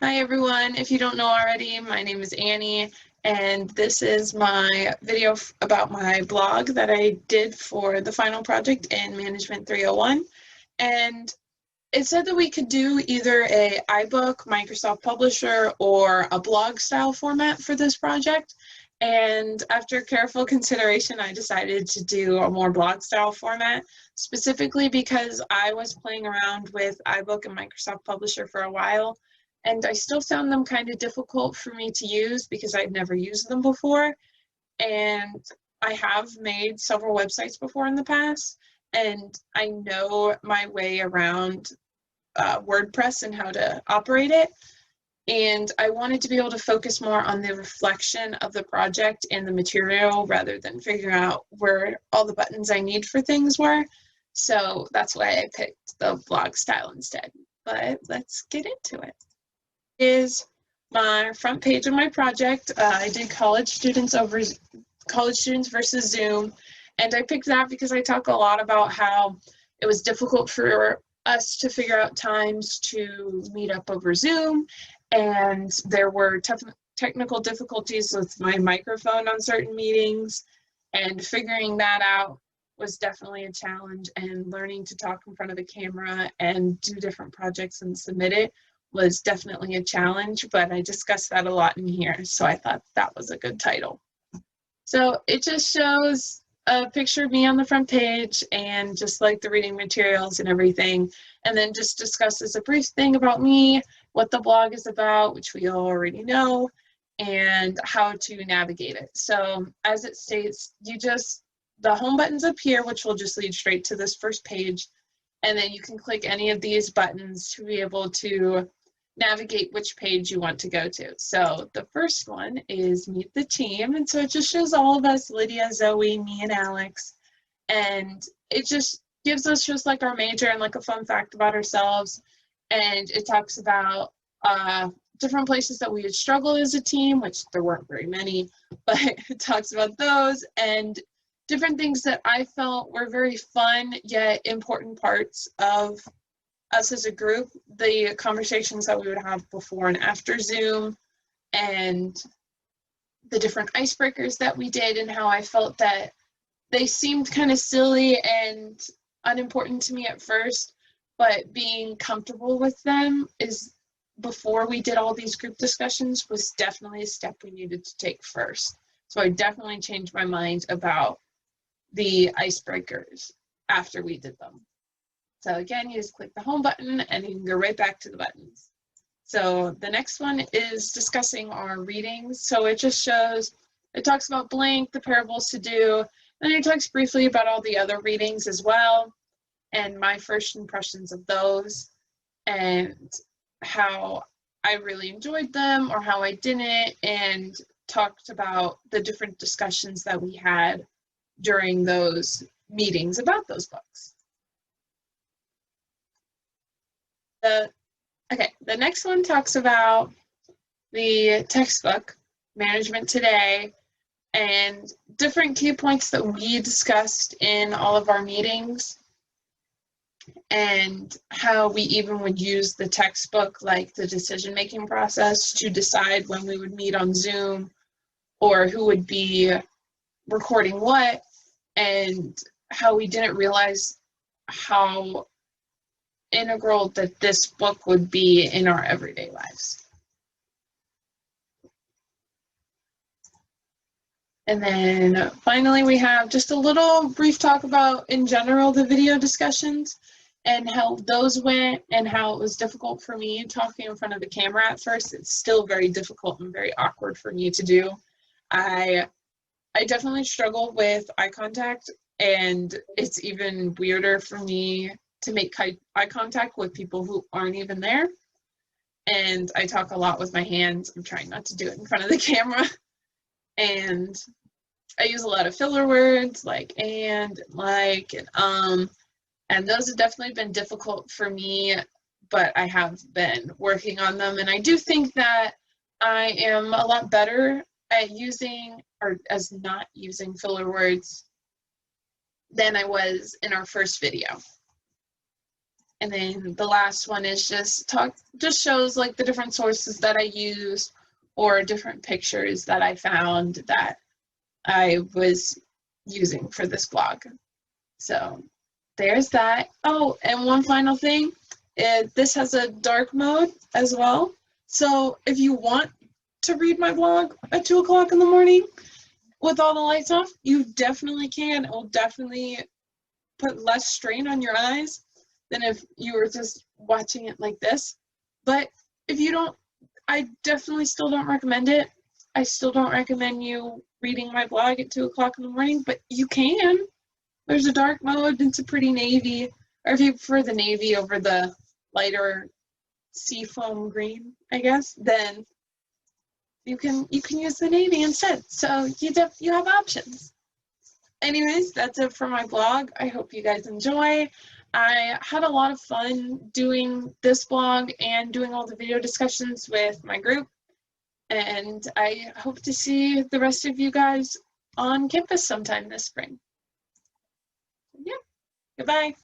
Hi everyone, if you don't know already, my name is Annie and this is my video about my blog that I did for the final project in Management 301. And it said that we could do either a iBook, Microsoft Publisher, or a blog style format for this project. And after careful consideration, I decided to do a more blog style format, specifically because I was playing around with iBook and Microsoft Publisher for a while. And I still found them kind of difficult for me to use because I'd never used them before. And I have made several websites before in the past, and I know my way around WordPress and how to operate it. And I wanted to be able to focus more on the reflection of the project and the material rather than figuring out where all the buttons I need for things were. So that's why I picked the blog style instead. But let's get into it. Is my front page of my project. I did college students versus Zoom, and I picked that because I talk a lot about how it was difficult for us to figure out times to meet up over Zoom, and there were technical difficulties with my microphone on certain meetings, and figuring that out was definitely a challenge, and learning to talk in front of a camera and do different projects and submit it was definitely a challenge, but I discussed that a lot in here, so I thought that was a good title. So it just shows a picture of me on the front page and just like the reading materials and everything, and then just discusses a brief thing about me, what the blog is about, which we already know, and how to navigate it. So as it states, the home button's up here, which will just lead straight to this first page, and then you can click any of these buttons to be able to navigate which page you want to go to. So the first one is Meet the Team, and so it just shows all of us, Lydia, Zoe, me, and Alex, and it just gives us just like our major and like a fun fact about ourselves, and it talks about different places that we would struggle as a team, which there weren't very many, but it talks about those and different things that I felt were very fun yet important parts of us as a group, the conversations that we would have before and after Zoom, and the different icebreakers that we did, and how I felt that they seemed kind of silly and unimportant to me at first, but being comfortable with them before we did all these group discussions was definitely a step we needed to take first. So I definitely changed my mind about the icebreakers after we did them. So again, you just click the home button and you can go right back to the buttons. So the next one is discussing our readings. So it just it talks about blank, the parables to do, and it talks briefly about all the other readings as well, and my first impressions of those, and how I really enjoyed them or how I didn't, and talked about the different discussions that we had during those meetings about those books. The next one talks about the textbook, Management Today, and different key points that we discussed in all of our meetings, and how we even would use the textbook, like the decision-making process, to decide when we would meet on Zoom or who would be recording what, and how we didn't realize how integral that this book would be in our everyday lives. And then finally, we have just a little brief talk about, in general, the video discussions and how those went, and how it was difficult for me talking in front of the camera at first. It's still very difficult and very awkward for me to do. I definitely struggle with eye contact, and it's even weirder for me to make eye contact with people who aren't even there. And I talk a lot with my hands. I'm trying not to do it in front of the camera. And I use a lot of filler words like and, like, and those have definitely been difficult for me, but I have been working on them. And I do think that I am a lot better at using, or as not using, filler words than I was in our first video. And then the last one is just shows like the different sources that I used or different pictures that I found that I was using for this blog. So there's that. Oh, and one final thing, this has a dark mode as well. So if you want to read my blog at 2 o'clock in the morning with all the lights off, you definitely can. It will definitely put less strain on your eyes than if you were just watching it like this. But if you don't, I definitely still don't recommend it. I still don't recommend you reading my blog at 2 o'clock in the morning, but you can. There's a dark mode, it's a pretty navy, or if you prefer the navy over the lighter seafoam green, I guess, then you can use the navy instead. So you have options. Anyways, that's it for my blog. I hope you guys enjoy. I had a lot of fun doing this blog and doing all the video discussions with my group. And I hope to see the rest of you guys on campus sometime this spring. Yeah, goodbye.